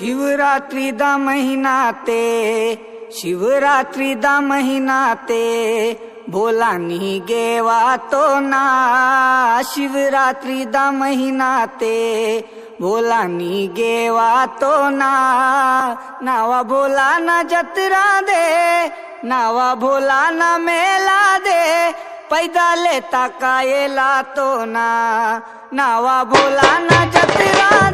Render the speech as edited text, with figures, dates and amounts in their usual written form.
शिवरात्री दा महीना ते शिवरात्री दा महीना ते भोला नी गेवा तो ना शिवरात्री दा महीना ते भोला नी गेवा तो ना नावा भोला ना जतरा दे नावा भोला ना मेला दे पैदा लेता कायला तो ना नावा भोला ना जतरा